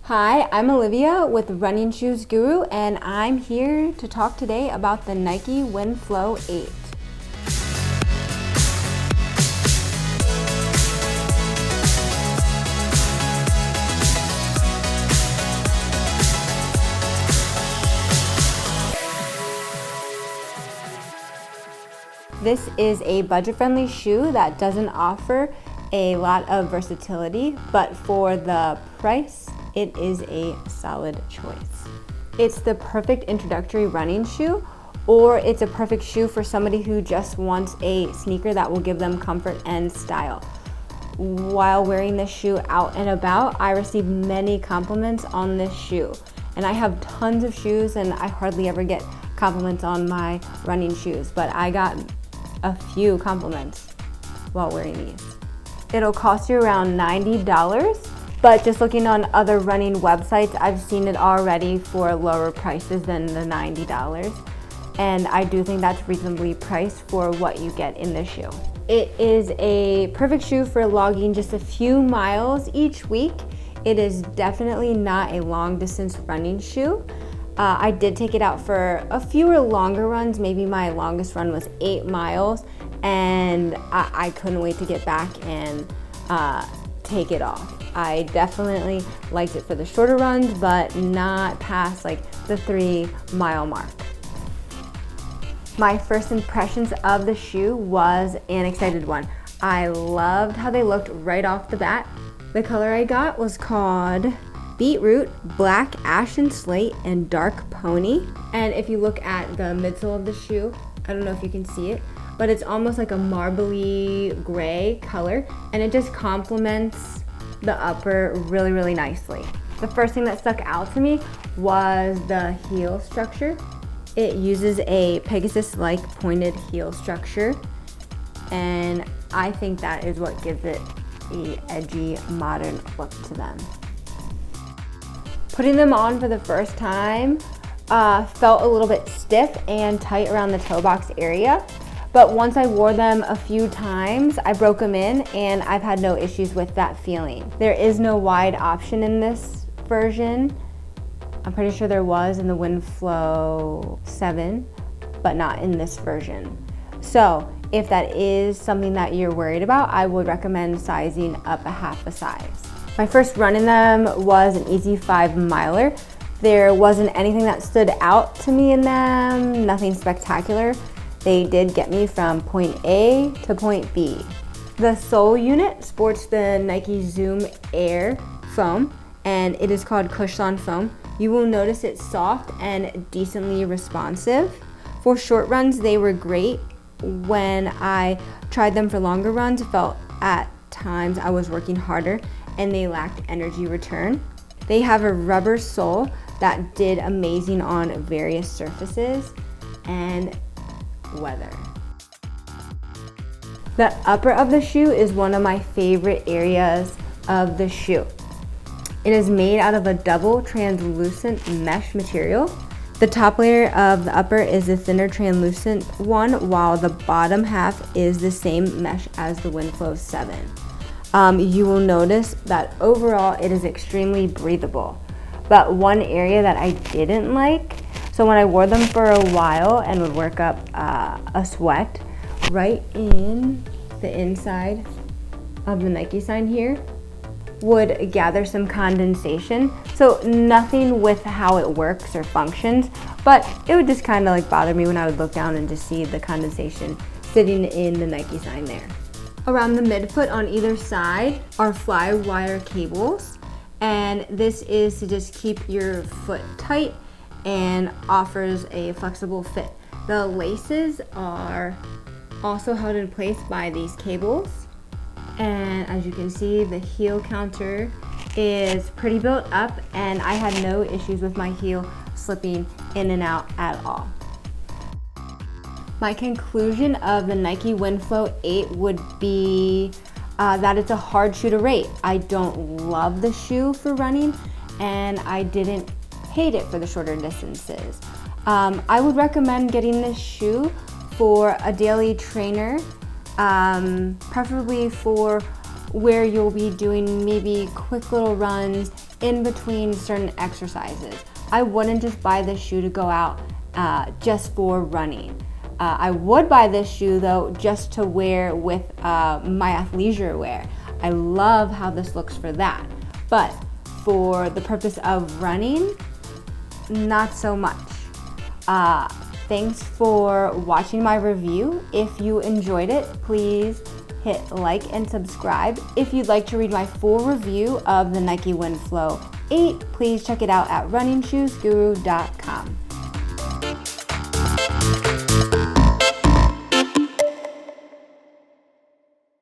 Hi, I'm Olivia with Running Shoes Guru, and I'm here to talk today about the Nike Winflo 8. This is a budget-friendly shoe that doesn't offer a lot of versatility, but for the price, it is a solid choice. It's the perfect introductory running shoe, or it's a perfect shoe for somebody who just wants a sneaker that will give them comfort and style. While wearing this shoe out and about, I received many compliments on this shoe. And I have tons of shoes and I hardly ever get compliments on my running shoes, but I got a few compliments while wearing these. It'll cost you around $90, but just looking on other running websites, I've seen it already for lower prices than the $90. And I do think that's reasonably priced for what you get in this shoe. It is a perfect shoe for logging just a few miles each week. It is definitely not a long distance running shoe. I did take it out for a fewer longer runs. Maybe my longest run was 8 miles, and I couldn't wait to get back and take it off. I definitely liked it for the shorter runs, but not past like the 3-mile mark. My first impressions of the shoe was an excited one. I loved how they looked right off the bat. The color I got was called Beetroot, Black Ashen Slate, and Dark Pony. And if you look at the midsole of the shoe, I don't know if you can see it, but it's almost like a marbly gray color, and it just complements the upper really, really nicely. The first thing that stuck out to me was the heel structure. It uses a Pegasus-like pointed heel structure, and I think that is what gives it an edgy, modern look to them. Putting them on for the first time felt a little bit stiff and tight around the toe box area, but once I wore them a few times, I broke them in and I've had no issues with that feeling. There is no wide option in this version. I'm pretty sure there was in the Winflo 7, but not in this version. So if that is something that you're worried about, I would recommend sizing up a half a size. My first run in them was an easy 5-miler. There wasn't anything that stood out to me in them, nothing spectacular. They did get me from point A to point B. The sole unit sports the Nike Zoom Air foam, and it is called Cushion foam. You will notice it's soft and decently responsive. For short runs, they were great. When I tried them for longer runs, it felt at times I was working harder and they lacked energy return. They have a rubber sole that did amazing on various surfaces and weather. The upper of the shoe is one of my favorite areas of the shoe. It is made out of a double translucent mesh material. The top layer of the upper is a thinner translucent one, while the bottom half is the same mesh as the Winflo 7. You will notice that overall it is extremely breathable. But one area that I didn't like, so when I wore them for a while and would work up a sweat, right in the inside of the Nike sign here would gather some condensation. So nothing with how it works or functions, but it would just kind of like bother me when I would look down and just see the condensation sitting in the Nike sign there. Around the midfoot on either side are fly wire cables, and this is to just keep your foot tight and offers a flexible fit. The laces are also held in place by these cables, and as you can see, the heel counter is pretty built up, and I had no issues with my heel slipping in and out at all. My conclusion of the Nike Winflo 8 would be that it's a hard shoe to rate. I don't love the shoe for running, and I didn't hate it for the shorter distances. I would recommend getting this shoe for a daily trainer, preferably for where you'll be doing maybe quick little runs in between certain exercises. I wouldn't just buy this shoe to go out just for running. I would buy this shoe though just to wear with my athleisure wear. I love how this looks for that. But for the purpose of running, not so much. Thanks for watching my review. If you enjoyed it, please hit like and subscribe. If you'd like to read my full review of the Nike Winflo 8, please check it out at runningshoesguru.com.